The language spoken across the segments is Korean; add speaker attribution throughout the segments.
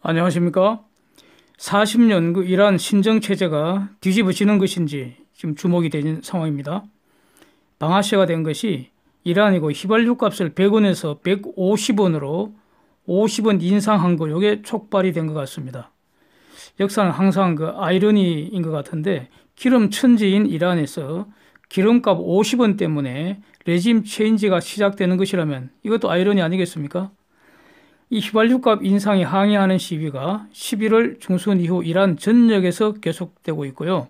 Speaker 1: 안녕하십니까? 40년 그 이란 신정 체제가 뒤집어지는 것인지 지금 주목이 되는 상황입니다. 방아쇠가 된 것이 이란이고 휘발유 값을 100원에서 150원으로 50원 인상한 거, 이게 촉발이 된 것 같습니다. 역사는 항상 그 아이러니인 것 같은데, 기름 천지인 이란에서 기름값 50원 때문에 레짐 체인지가 시작되는 것이라면 이것도 아이러니 아니겠습니까? 이 휘발유값 인상에 항의하는 시위가 11월 중순 이후 이란 전역에서 계속되고 있고요.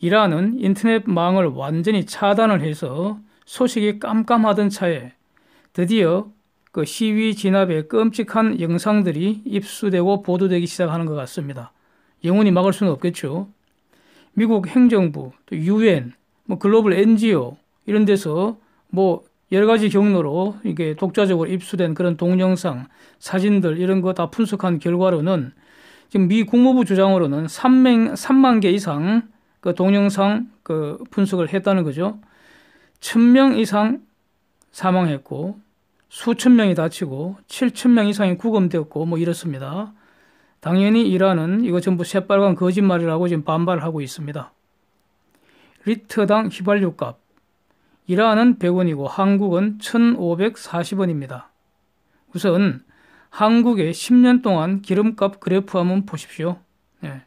Speaker 1: 이란은 인터넷망을 완전히 차단을 해서 소식이 깜깜하던 차에 드디어 그 시위 진압의 끔찍한 영상들이 입수되고 보도되기 시작하는 것 같습니다. 영원히 막을 수는 없겠죠. 미국 행정부, 또 UN, 글로벌 NGO 이런 데서 여러 가지 경로로 이게 독자적으로 입수된 그런 동영상, 사진들 이런 거 다 분석한 결과로는 지금 미 국무부 주장으로는 3만 개 이상 그 동영상 그 분석을 했다는 거죠. 1,000명 이상 사망했고 수천 명이 다치고 7,000명 이상이 구금되었고 이렇습니다. 당연히 이란은 이거 전부 새빨간 거짓말이라고 지금 반발을 하고 있습니다. 리터당 휘발유값, 이란은 100원이고 한국은 1,540원입니다. 우선 한국의 10년 동안 기름값 그래프 한번 보십시오. 네.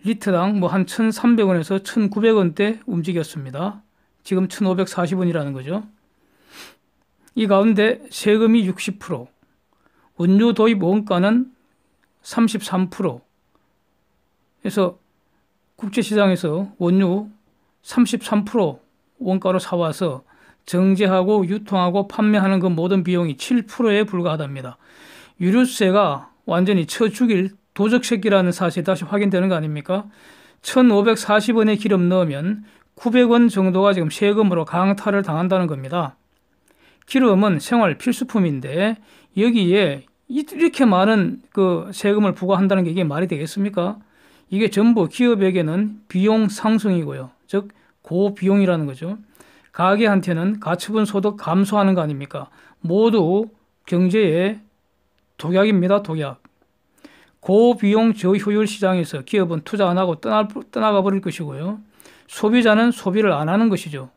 Speaker 1: 리터당 한 1,300원에서 1,900원대 움직였습니다. 지금 1,540원이라는 거죠. 이 가운데 세금이 60%, 원유 도입 원가는 33%. 그래서 국제시장에서 원유 33% 원가로 사와서 정제하고 유통하고 판매하는 그 모든 비용이 7%에 불과하답니다. 유류세가 완전히 쳐 죽일 도적새끼라는 사실이 다시 확인되는 거 아닙니까? 1,540원의 기름 넣으면 900원 정도가 지금 세금으로 강탈을 당한다는 겁니다. 기름은 생활 필수품인데 여기에 이렇게 많은 그 세금을 부과한다는 게 이게 말이 되겠습니까? 이게 전부 기업에게는 비용 상승이고요. 즉 고비용이라는 거죠. 가게한테는 가처분 소득 감소하는 거 아닙니까? 모두 경제의 독약입니다. 독약. 고비용 저효율 시장에서 기업은 투자 안 하고 떠나가 버릴 것이고요. 소비자는 소비를 안 하는 것이죠.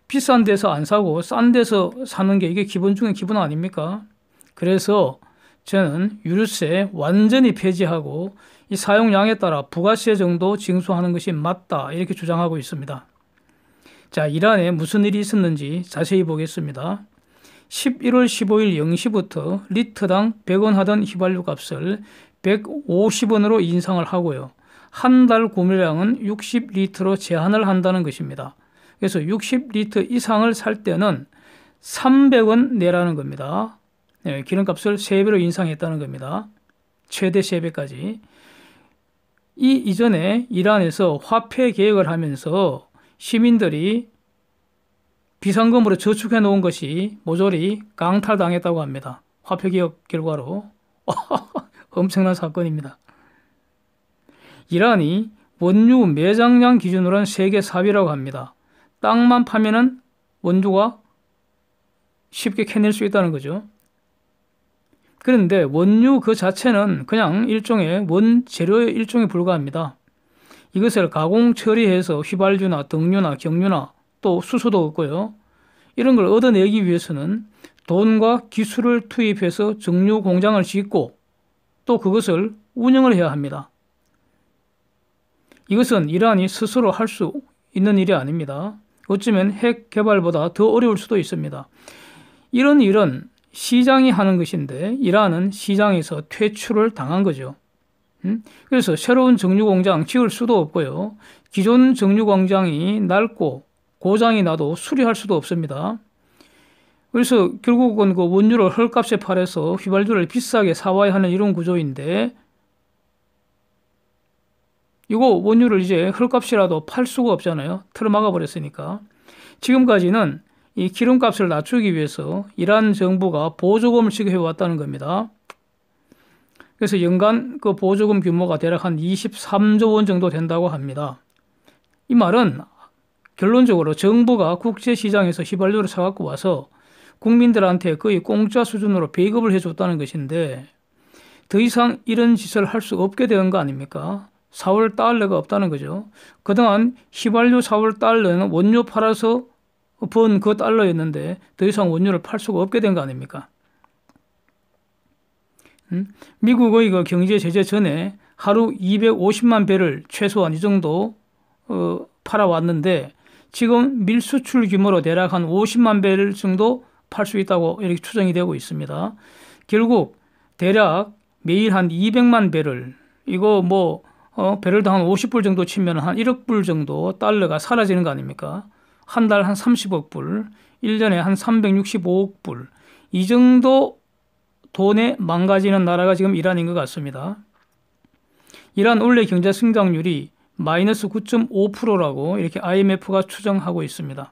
Speaker 1: 비싼 데서 안 사고 싼 데서 사는 게 이게 기본 중에 기본 아닙니까? 그래서 저는 유류세 완전히 폐지하고 이 사용량에 따라 부가세 정도 징수하는 것이 맞다, 이렇게 주장하고 있습니다. 자, 이란에 무슨 일이 있었는지 자세히 보겠습니다. 11월 15일 0시부터 리터당 100원 하던 휘발유 값을 150원으로 인상을 하고요. 한 달 구매량은 60리터로 제한을 한다는 것입니다. 그래서 60리터 이상을 살 때는 300원 내라는 겁니다. 네, 기름값을 3배로 인상했다는 겁니다. 최대 3배까지. 이 이전에 이란에서 화폐 개혁을 하면서 시민들이 비상금으로 저축해 놓은 것이 모조리 강탈당했다고 합니다. 화폐 개혁 결과로. 엄청난 사건입니다. 이란이 원유 매장량 기준으로는 세계 4위라고 합니다. 땅만 파면은 원유가 쉽게 캐낼 수 있다는 거죠. 그런데 원유 그 자체는 그냥 일종의 원재료의 일종에 불과합니다. 이것을 가공 처리해서 휘발유나 등유나 경유나 또 수소도 없고요. 이런 걸 얻어내기 위해서는 돈과 기술을 투입해서 정유 공장을 짓고 또 그것을 운영을 해야 합니다. 이것은 이란이 스스로 할 수 있는 일이 아닙니다. 어쩌면 핵 개발보다 더 어려울 수도 있습니다. 이런 일은 시장이 하는 것인데 이란은 시장에서 퇴출을 당한 거죠. 그래서 새로운 정유공장 지을 수도 없고요. 기존 정유공장이 낡고 고장이 나도 수리할 수도 없습니다. 그래서 결국은 그 원유를 헐값에 팔아서 휘발유를 비싸게 사와야 하는 이런 구조인데, 이거 원유를 이제 헐값이라도 팔 수가 없잖아요. 틀어막아 버렸으니까. 지금까지는 이 기름값을 낮추기 위해서 이란 정부가 보조금을 지급해 왔다는 겁니다. 그래서 연간 그 보조금 규모가 대략 한 23조 원 정도 된다고 합니다. 이 말은 결론적으로 정부가 국제시장에서 휘발유를 사갖고 와서 국민들한테 거의 공짜 수준으로 배급을 해줬다는 것인데, 더 이상 이런 짓을 할 수 없게 된 거 아닙니까? 4월 달러가 없다는 거죠. 그동안 휘발유 4월 달러는 원유 팔아서 번 그 달러였는데 더 이상 원유를 팔 수가 없게 된 거 아닙니까? 미국의 그 경제 제재 전에 하루 250만 배를 최소한 이 정도 팔아왔는데 지금 밀수출 규모로 대략 한 50만 배를 정도 팔 수 있다고 이렇게 추정이 되고 있습니다. 결국 대략 매일 한 200만 배를 이거 뭐 배럴당 한 50불 정도 치면 한 1억 불 정도 달러가 사라지는 거 아닙니까? 한 달 한 30억 불, 1년에 한 365억 불 이 정도 돈에 망가지는 나라가 지금 이란인 것 같습니다. 이란 원래 경제 성장률이 마이너스 9.5%라고 이렇게 IMF가 추정하고 있습니다.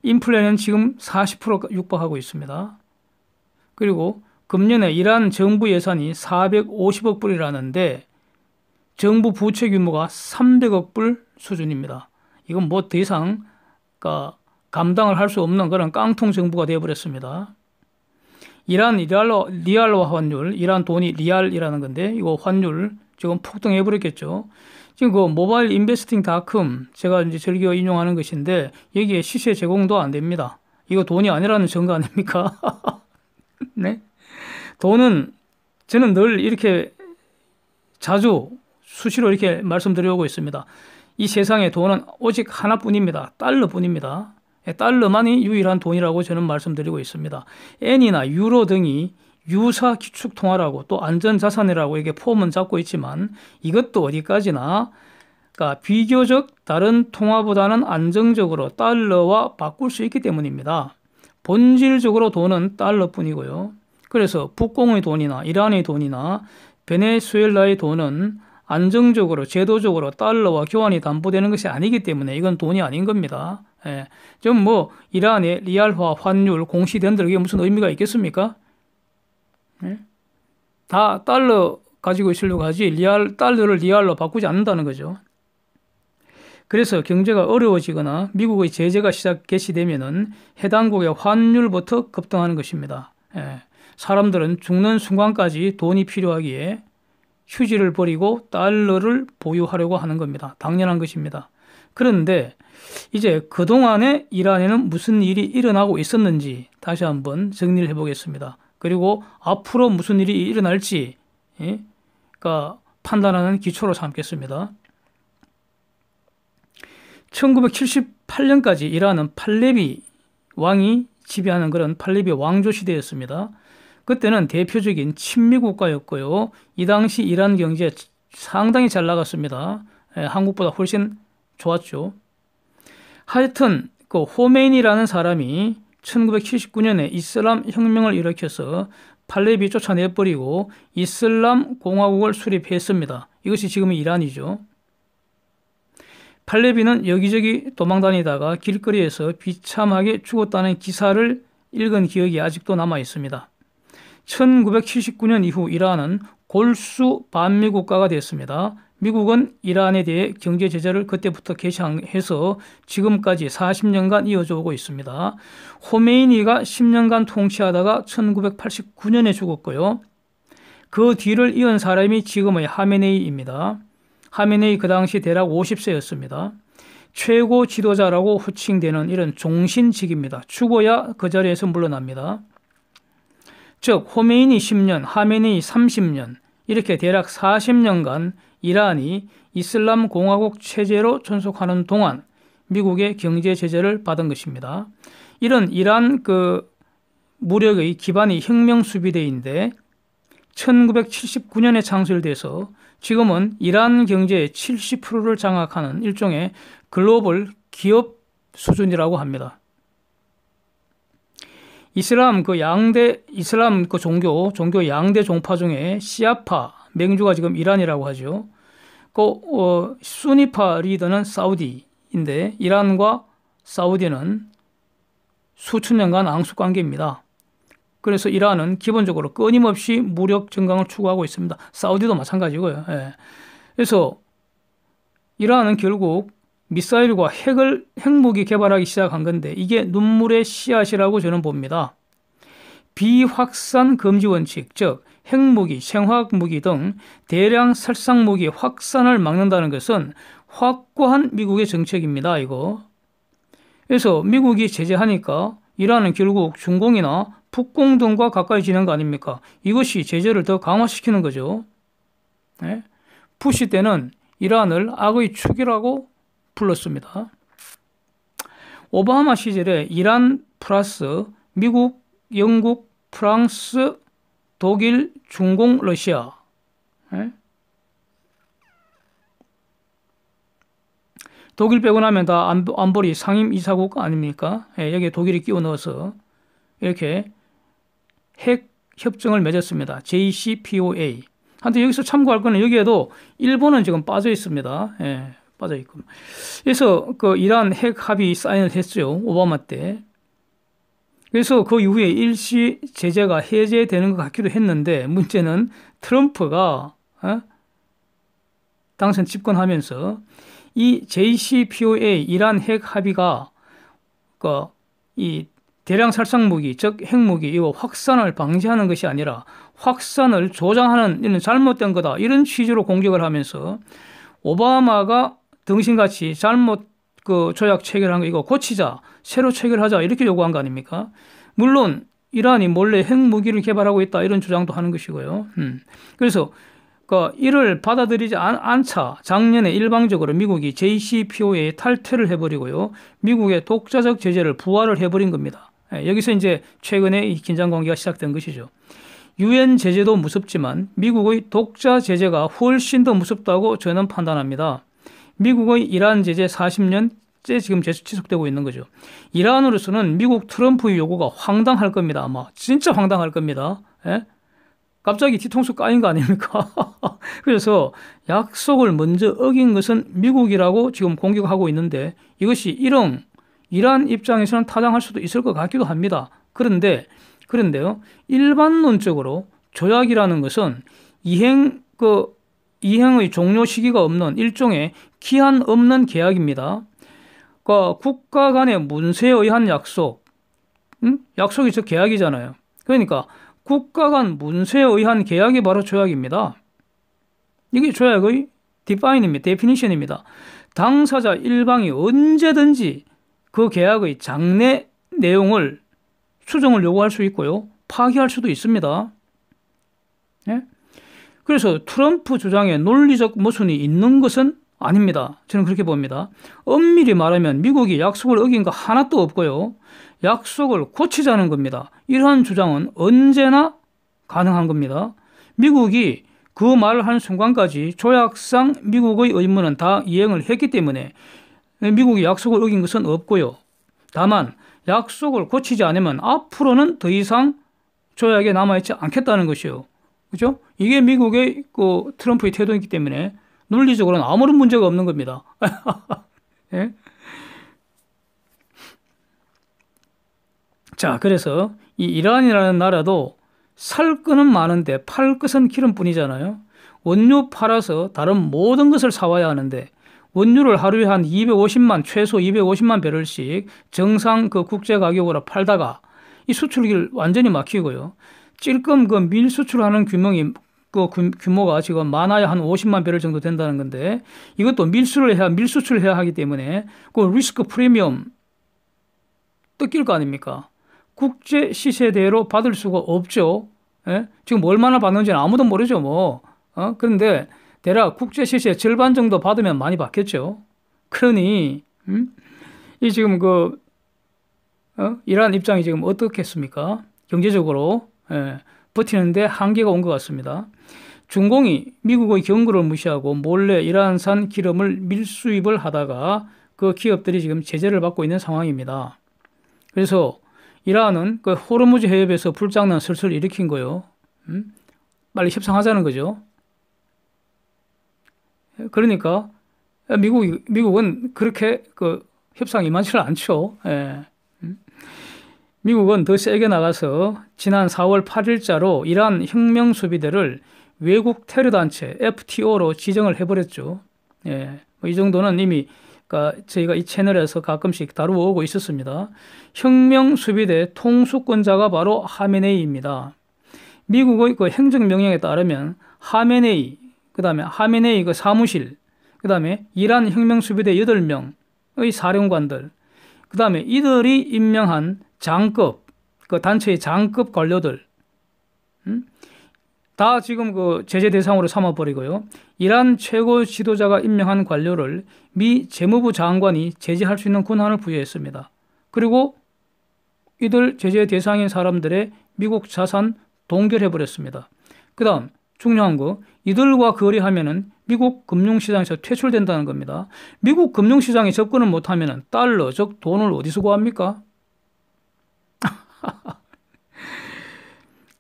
Speaker 1: 인플레는 지금 40%가 육박하고 있습니다. 그리고 금년에 이란 정부 예산이 450억 불이라는데 정부 부채 규모가 300억 불 수준입니다. 이건 뭐 더 이상 감당을 할 수 없는 그런 깡통 정부가 되어버렸습니다. 이란 리알화 환율, 이란 돈이 리알이라는 건데 이거 환율 지금 폭등해 버렸겠죠. 지금 그 모바일 인베스팅닷컴 제가 이제 즐겨 인용하는 것인데 여기에 시세 제공도 안 됩니다. 이거 돈이 아니라는 증거 아닙니까? 네? 돈은 저는 늘 이렇게 자주 수시로 이렇게 말씀드려오고 있습니다. 이 세상에 돈은 오직 하나뿐입니다. 달러뿐입니다. 달러만이 유일한 돈이라고 저는 말씀드리고 있습니다. 엔이나 유로 등이 유사 기축통화라고 또 안전자산이라고 이게 폼은 잡고 있지만 이것도 어디까지나 그러니까 비교적 다른 통화보다는 안정적으로 달러와 바꿀 수 있기 때문입니다. 본질적으로 돈은 달러뿐이고요. 그래서 북공의 돈이나 이란의 돈이나 베네수엘라의 돈은 안정적으로 제도적으로 달러와 교환이 담보되는 것이 아니기 때문에 이건 돈이 아닌 겁니다. 예. 좀 뭐 이란의 리알화 환율 공시된들 이게 무슨 의미가 있겠습니까? 예? 다 달러 가지고 있으려고 하지 달러를 리알로 바꾸지 않는다는 거죠. 그래서 경제가 어려워지거나 미국의 제재가 개시되면은 해당국의 환율부터 급등하는 것입니다. 예. 사람들은 죽는 순간까지 돈이 필요하기에 휴지를 버리고 달러를 보유하려고 하는 겁니다. 당연한 것입니다. 그런데 이제 그동안에 이란에는 무슨 일이 일어나고 있었는지 다시 한번 정리를 해보겠습니다. 그리고 앞으로 무슨 일이 일어날지 그러니까 판단하는 기초로 삼겠습니다. 1978년까지 이란은 팔레비 왕이 지배하는 그런 팔레비 왕조 시대였습니다. 그때는 대표적인 친미 국가였고요. 이 당시 이란 경제 상당히 잘 나갔습니다. 한국보다 훨씬 좋았죠. 하여튼 그 호메인이라는 사람이 1979년에 이슬람 혁명을 일으켜서 팔레비 쫓아내버리고 이슬람 공화국을 수립했습니다. 이것이 지금의 이란이죠. 팔레비는 여기저기 도망다니다가 길거리에서 비참하게 죽었다는 기사를 읽은 기억이 아직도 남아 있습니다. 1979년 이후 이란은 골수 반미국가가 됐습니다. 미국은 이란에 대해 경제 제재를 그때부터 개시해서 지금까지 40년간 이어져 오고 있습니다. 호메이니가 10년간 통치하다가 1989년에 죽었고요. 그 뒤를 이은 사람이 지금의 하메네이입니다. 하메네이 그 당시 대략 50세였습니다. 최고 지도자라고 호칭되는 이런 종신직입니다. 죽어야 그 자리에서 물러납니다. 즉 호메이니 10년, 하메네이 30년 이렇게 대략 40년간 이란이 이슬람 공화국 체제로 존속하는 동안 미국의 경제 제재를 받은 것입니다. 이런 이란 무력의 기반이 혁명 수비대인데 1979년에 창설돼서 지금은 이란 경제의 70%를 장악하는 일종의 글로벌 기업 수준이라고 합니다. 이슬람 종교 양대 종파 중에 시아파 맹주가 지금 이란이라고 하죠. 수니파 리더는 사우디인데 이란과 사우디는 수천 년간 앙숙 관계입니다. 그래서 이란은 기본적으로 끊임없이 무력 증강을 추구하고 있습니다. 사우디도 마찬가지고요. 예. 그래서 이란은 결국 미사일과 핵무기 개발하기 시작한 건데 이게 눈물의 씨앗이라고 저는 봅니다. 비확산 금지 원칙, 즉 핵무기, 생화학무기 등 대량 살상무기 확산을 막는다는 것은 확고한 미국의 정책입니다. 이거. 그래서 미국이 제재하니까 이란은 결국 중공이나 북공 등과 가까이 지는 거 아닙니까? 이것이 제재를 더 강화시키는 거죠. 네? 부시 때는 이란을 악의 축이라고 불렀습니다. 오바마 시절에 이란 플러스 미국, 영국, 프랑스, 독일, 중공, 러시아. 네? 독일 빼고 나면 다 안보리 상임 이사국 아닙니까? 예, 여기에 독일이 끼워 넣어서 이렇게 핵 협정을 맺었습니다. JCPOA. 한데 여기서 참고할 거는 여기에도 일본은 지금 빠져 있습니다. 예, 빠져 있고. 그래서 그 이란 핵 합의 사인을 했죠. 오바마 때. 그래서 그 이후에 일시 제재가 해제되는 것 같기도 했는데 문제는 트럼프가 당선 집권하면서 이 JCPOA 이란 핵 합의가 이 대량 살상 무기, 즉 핵무기 이거 확산을 방지하는 것이 아니라 확산을 조장하는 이런 잘못된 거다 이런 취지로 공격을 하면서 오바마가 등신같이 잘못 그 조약 체결한 거 이거 고치자, 새로 체결하자 이렇게 요구한 거 아닙니까? 물론 이란이 몰래 핵무기를 개발하고 있다 이런 주장도 하는 것이고요. 그래서 이를 받아들이지 않자 작년에 일방적으로 미국이 JCPOA에 탈퇴를 해버리고요. 미국의 독자적 제재를 부활을 해버린 겁니다. 여기서 이제 최근에 이 긴장 관계가 시작된 것이죠. 유엔 제재도 무섭지만 미국의 독자 제재가 훨씬 더 무섭다고 저는 판단합니다. 미국의 이란 제재 40년째 지금 지속되고 있는 거죠. 이란으로서는 미국 트럼프의 요구가 황당할 겁니다. 아마 진짜 황당할 겁니다. 예? 갑자기 뒤통수 까인 거 아닙니까? 그래서 약속을 먼저 어긴 것은 미국이라고 지금 공격하고 있는데 이것이 이란 입장에서는 타당할 수도 있을 것 같기도 합니다. 그런데요, 일반론적으로 조약이라는 것은 이행의 종료 시기가 없는 일종의 기한 없는 계약입니다. 국가 간의 문서에 의한 약속, 약속이 즉 계약이잖아요. 그러니까 국가 간 문서에 의한 계약이 바로 조약입니다. 이게 조약의 데피니션입니다. 당사자 일방이 언제든지 그 계약의 장내 내용을 수정을 요구할 수 있고요. 파기할 수도 있습니다. 예? 그래서 트럼프 주장에 논리적 모순이 있는 것은 아닙니다. 저는 그렇게 봅니다. 엄밀히 말하면 미국이 약속을 어긴 거 하나도 없고요. 약속을 고치자는 겁니다. 이러한 주장은 언제나 가능한 겁니다. 미국이 그 말을 하는 순간까지 조약상 미국의 의무는 다 이행을 했기 때문에 미국이 약속을 어긴 것은 없고요. 다만 약속을 고치지 않으면 앞으로는 더 이상 조약에 남아있지 않겠다는 것이요. 그죠? 이게 미국의 트럼프의 태도이기 때문에 논리적으로는 아무런 문제가 없는 겁니다. 예? 자, 그래서 이 이란이라는 나라도 살 것은 많은데 팔 것은 기름뿐이잖아요. 원유 팔아서 다른 모든 것을 사와야 하는데 원유를 하루에 한 250만, 최소 250만 배럴씩 정상 그 국제 가격으로 팔다가 이 수출길 완전히 막히고요. 찔끔 그 밀 수출하는 규모가 지금 많아야 한 50만 배럴 정도 된다는 건데 이것도 밀 수출을 해야 하기 때문에 그 리스크 프리미엄 뜯길 거 아닙니까? 국제 시세대로 받을 수가 없죠. 예? 지금 얼마나 받는지는 아무도 모르죠, 뭐. 그런데 대략 국제 시세 절반 정도 받으면 많이 받겠죠. 그러니 이 지금 이란 입장이 지금 어떻겠습니까? 경제적으로 버티는데 한계가 온 것 같습니다. 중공이 미국의 경고를 무시하고 몰래 이란산 기름을 밀수입을 하다가 그 기업들이 지금 제재를 받고 있는 상황입니다. 그래서 이란은 그 호르무즈 해협에서 불장난 슬슬 일으킨 거요. 빨리 협상하자는 거죠. 그러니까 미국은 그렇게 협상이 많지는 않죠. 예. 미국은 더 세게 나가서 지난 4월 8일자로 이란 혁명 수비대를 외국 테러 단체 FTO로 지정을 해버렸죠. 예. 이 정도는 이미 저희가 이 채널에서 가끔씩 다루어 오고 있었습니다. 혁명 수비대 통수권자가 바로 하메네이입니다. 미국의 그 행정명령에 따르면 하메네이, 그 다음에 하메네이 그 사무실, 그 다음에 이란 혁명수비대 8명의 사령관들, 그 다음에 이들이 임명한 장급, 그 단체의 장급 관료들, 다 지금 그 제재 대상으로 삼아버리고요. 이란 최고 지도자가 임명한 관료를 미 재무부 장관이 제재할 수 있는 권한을 부여했습니다. 그리고 이들 제재 대상인 사람들의 미국 자산 동결해버렸습니다. 그 다음 중요한 거, 이들과 거래하면은 미국 금융시장에서 퇴출된다는 겁니다. 미국 금융시장에 접근을 못하면은 달러, 즉 돈을 어디서 구합니까?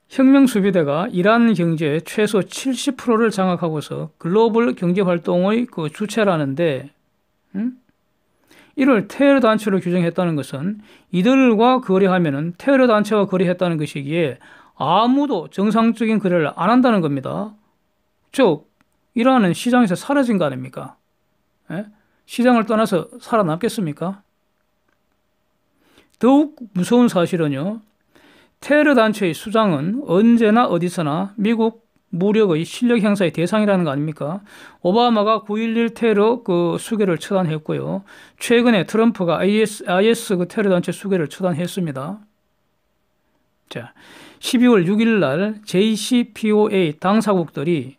Speaker 1: 혁명수비대가 이란 경제의 최소 70%를 장악하고서 글로벌 경제활동의 그 주체라는데, 이를 테러 단체로 규정했다는 것은 이들과 거래하면은 테러 단체와 거래했다는 것이기에 아무도 정상적인 거래를 안 한다는 겁니다. 즉, 이란은 시장에서 사라진 거 아닙니까? 예? 시장을 떠나서 살아남겠습니까? 더욱 무서운 사실은요, 테러 단체의 수장은 언제나 어디서나 미국 무력의 실력 행사의 대상이라는 거 아닙니까? 오바마가 9.11 테러 그 수괴를 처단했고요. 최근에 트럼프가 IS 그 테러 단체 수괴를 처단했습니다. 자, 12월 6일 날 JCPOA 당사국들이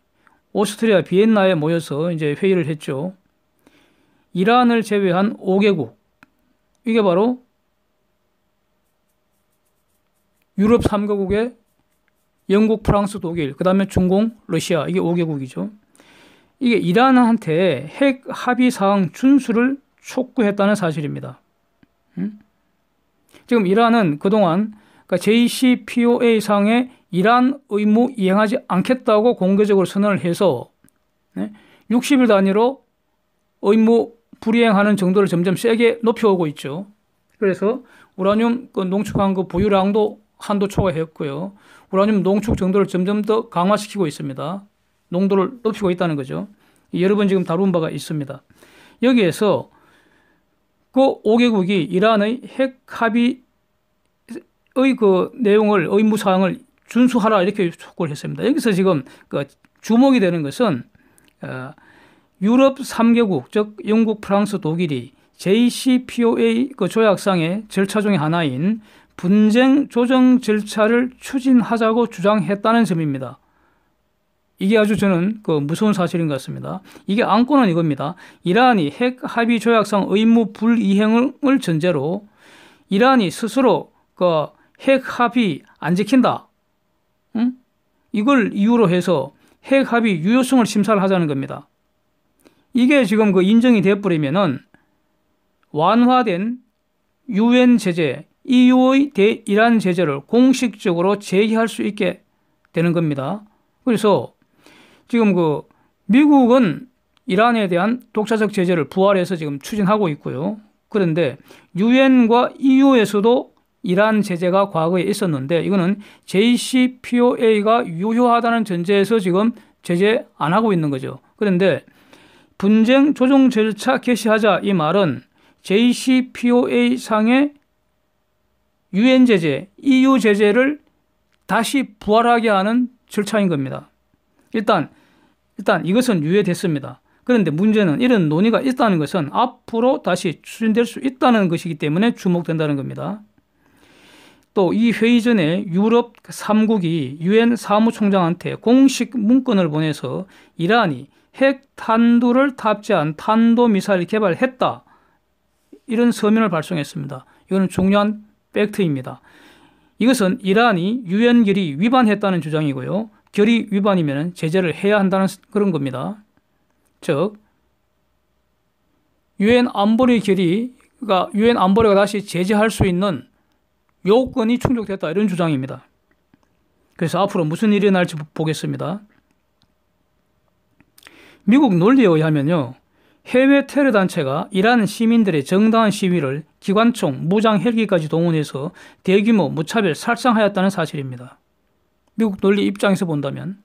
Speaker 1: 오스트리아 비엔나에 모여서 이제 회의를 했죠. 이란을 제외한 5개국. 이게 바로 유럽 3개국의 영국, 프랑스, 독일, 그 다음에 중공, 러시아, 이게 5개국이죠. 이게 이란한테 핵 합의 사항 준수를 촉구했다는 사실입니다. 지금 이란은 그동안 그러니까 JCPOA 상에 이란 의무 이행하지 않겠다고 공개적으로 선언을 해서 60일 단위로 의무 불이행하는 정도를 점점 세게 높여오고 있죠. 그래서 우라늄 농축한 그 보유량도 한도 초과했고요. 우라늄 농축 정도를 점점 더 강화시키고 있습니다. 농도를 높이고 있다는 거죠. 여러 번 지금 다룬 바가 있습니다. 여기에서 그 5개국이 이란의 핵 합의의 그 내용을, 의무 사항을 준수하라 이렇게 촉구를 했습니다. 여기서 지금 그 주목이 되는 것은 유럽 3개국, 즉 영국, 프랑스, 독일이 JCPOA 그 조약상의 절차 중에 하나인 분쟁 조정 절차를 추진하자고 주장했다는 점입니다. 이게 아주 저는 그 무서운 사실인 것 같습니다. 이게 안건은 이겁니다. 이란이 핵 합의 조약상 의무 불이행을 전제로 이란이 스스로 그 핵 합의 안 지킨다. 이걸 이유로 해서 핵 합의 유효성을 심사를 하자는 겁니다. 이게 지금 그 인정이 되어버리면은 완화된 유엔 제재, EU의 대이란 제재를 공식적으로 제기할 수 있게 되는 겁니다. 그래서 지금 그 미국은 이란에 대한 독자적 제재를 부활해서 지금 추진하고 있고요. 그런데 유엔과 EU에서도 이란 제재가 과거에 있었는데 이거는 JCPOA가 유효하다는 전제에서 지금 제재 안 하고 있는 거죠. 그런데 분쟁 조정 절차 개시하자 이 말은 JCPOA 상의 유엔 제재, EU 제재를 다시 부활하게 하는 절차인 겁니다. 일단 이것은 유예됐습니다. 그런데 문제는 이런 논의가 있다는 것은 앞으로 다시 추진될 수 있다는 것이기 때문에 주목된다는 겁니다. 또 이 회의 전에 유럽 3국이 유엔 사무총장한테 공식 문건을 보내서 이란이 핵 탄두를 탑재한 탄도미사일을 개발했다. 이런 서면을 발송했습니다. 이거는 중요한 팩트입니다. 이것은 이란이 유엔 결의 위반했다는 주장이고요. 결의 위반이면 제재를 해야 한다는 그런 겁니다. 즉 유엔 안보리가 다시 제재할 수 있는 요건이 충족됐다 이런 주장입니다. 그래서 앞으로 무슨 일이 날지 보겠습니다. 미국 논리에 의하면요. 해외 테러 단체가 이란 시민들의 정당한 시위를 기관총, 무장 헬기까지 동원해서 대규모 무차별 살상하였다는 사실입니다. 미국 논리 입장에서 본다면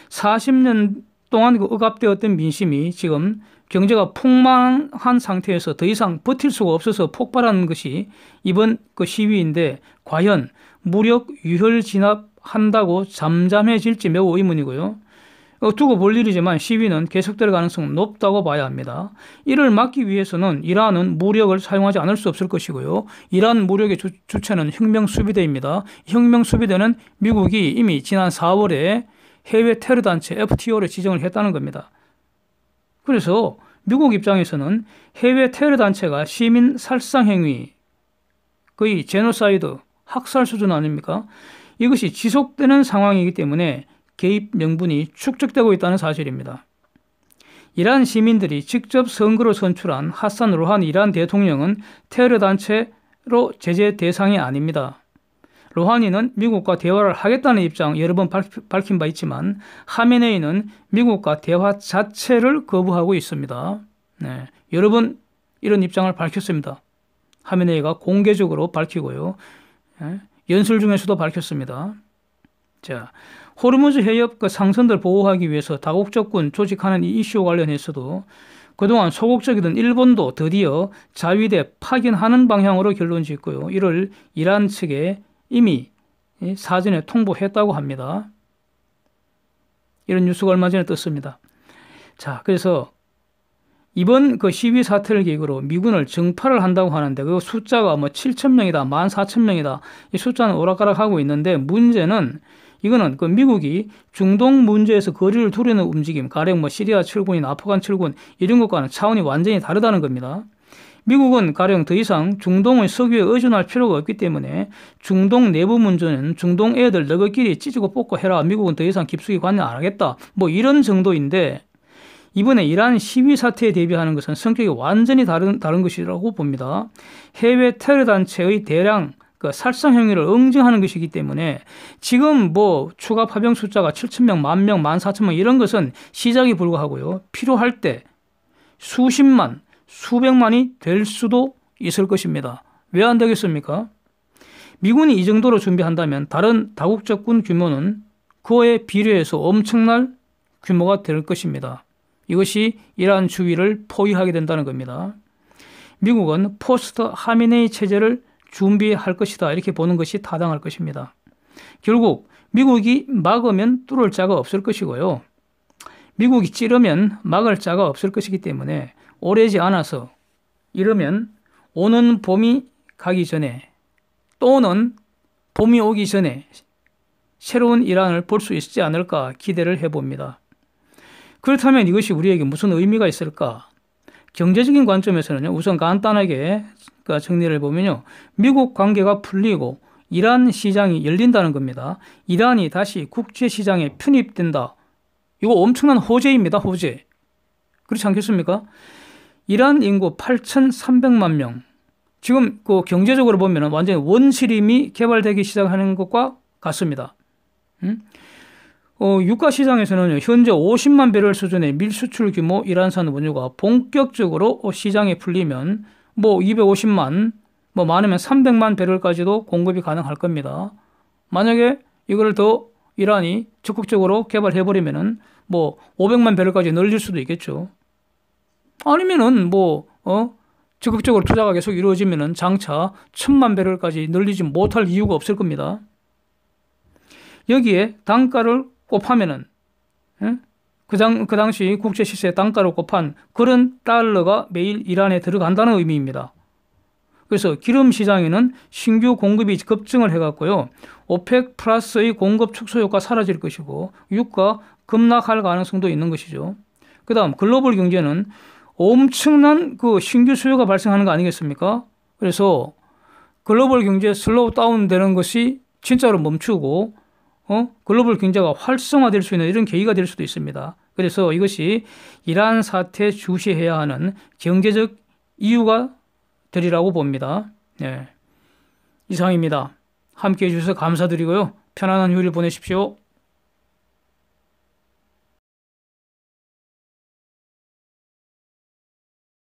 Speaker 1: 40년 동안 그 억압되었던 민심이 지금 경제가 폭망한 상태에서 더 이상 버틸 수가 없어서 폭발하는 것이 이번 그 시위인데 과연 무력 유혈 진압 한다고 잠잠해질지 매우 의문이고요. 두고 볼 일이지만 시위는 계속될 가능성은 높다고 봐야 합니다. 이를 막기 위해서는 이란은 무력을 사용하지 않을 수 없을 것이고요. 이란 무력의 주체는 혁명수비대입니다. 혁명수비대는 미국이 이미 지난 4월에 해외 테러단체 FTO를 지정을 했다는 겁니다. 그래서 미국 입장에서는 해외 테러단체가 시민 살상 행위, 거의 제노사이드, 학살 수준 아닙니까? 이것이 지속되는 상황이기 때문에 개입 명분이 축적되고 있다는 사실입니다. 이란 시민들이 직접 선거로 선출한 하산 로하니 이란 대통령은 테러단체로 제재 대상이 아닙니다. 로하니는 미국과 대화를 하겠다는 입장 여러 번 밝힌 바 있지만 하메네이는 미국과 대화 자체를 거부하고 있습니다. 네, 여러 번 이런 입장을 밝혔습니다. 하메네이가 공개적으로 밝히고요. 연설 중에서도 밝혔습니다. 자, 호르무즈 해협 상선들 보호하기 위해서 다국적군 조직하는 이 이슈와 관련해서도 그동안 소극적이던 일본도 드디어 자위대 파견하는 방향으로 결론 짓고요. 이를 이란 측에 이미 사전에 통보했다고 합니다. 이런 뉴스가 얼마 전에 떴습니다. 자, 그래서 이번 시위 사태를 계기로 미군을 정파를 한다고 하는데 그 숫자가 7,000명이다, 14,000명이다. 이 숫자는 오락가락하고 있는데 문제는 이거는 미국이 중동 문제에서 거리를 두려는 움직임, 가령 시리아 철군이나 아프간 철군 이런 것과는 차원이 완전히 다르다는 겁니다. 미국은 가령 더 이상 중동의 석유에 의존할 필요가 없기 때문에 중동 내부 문제는 중동 애들 너희끼리 찢고 뽑고 해라. 미국은 더 이상 깊숙이 관여 안 하겠다. 이런 정도인데 이번에 이란 시위 사태에 대비하는 것은 성격이 완전히 다른 것이라고 봅니다. 해외 테러 단체의 대량 살상 행위를 응징하는 것이기 때문에 지금 추가 파병 숫자가 7,000명, 10,000명, 14,000명 이런 것은 시작에 불과하고요. 필요할 때 수십만, 수백만이 될 수도 있을 것입니다. 왜 안 되겠습니까? 미군이 이 정도로 준비한다면 다른 다국적군 규모는 그에 비례해서 엄청난 규모가 될 것입니다. 이것이 이란 주위를 포위하게 된다는 겁니다. 미국은 포스트 하미네이 체제를 준비할 것이다 이렇게 보는 것이 타당할 것입니다. 결국 미국이 막으면 뚫을 자가 없을 것이고요. 미국이 찌르면 막을 자가 없을 것이기 때문에 오래지 않아서 이러면 오는 봄이 가기 전에 또는 봄이 오기 전에 새로운 이란을 볼 수 있지 않을까 기대를 해봅니다. 그렇다면 이것이 우리에게 무슨 의미가 있을까? 경제적인 관점에서는 우선 간단하게 정리를 해보면요. 미국 관계가 풀리고 이란 시장이 열린다는 겁니다. 이란이 다시 국제시장에 편입된다. 이거 엄청난 호재입니다. 호재. 그렇지 않겠습니까? 이란 인구 8,300만 명. 지금 경제적으로 보면 완전히 원시림이 개발되기 시작하는 것과 같습니다. 유가 시장에서는 현재 50만 배럴 수준의 밀수출 규모 이란산 원유가 본격적으로 시장에 풀리면 250만, 많으면 300만 배럴까지도 공급이 가능할 겁니다. 만약에 이걸 더 이란이 적극적으로 개발해버리면은 500만 배럴까지 늘릴 수도 있겠죠. 아니면은 적극적으로 투자가 계속 이루어지면은 장차 1,000만 배럴까지 늘리지 못할 이유가 없을 겁니다. 여기에 단가를 곱하면은 그 당시 국제 시세 단가를 곱한 그런 달러가 매일 이란에 들어간다는 의미입니다. 그래서 기름 시장에는 신규 공급이 급증을 해갖고요. 오펙 플러스의 공급 축소 효과 사라질 것이고 유가 급락할 가능성도 있는 것이죠. 그 다음 글로벌 경제는 엄청난 신규 수요가 발생하는 거 아니겠습니까? 그래서 글로벌 경제 슬로우 다운 되는 것이 진짜로 멈추고 글로벌 경제가 활성화될 수 있는 이런 계기가 될 수도 있습니다. 그래서 이것이 이란 사태에 주시해야 하는 경제적 이유가 되리라고 봅니다. 네. 이상입니다. 함께해 주셔서 감사드리고요. 편안한 휴일 보내십시오.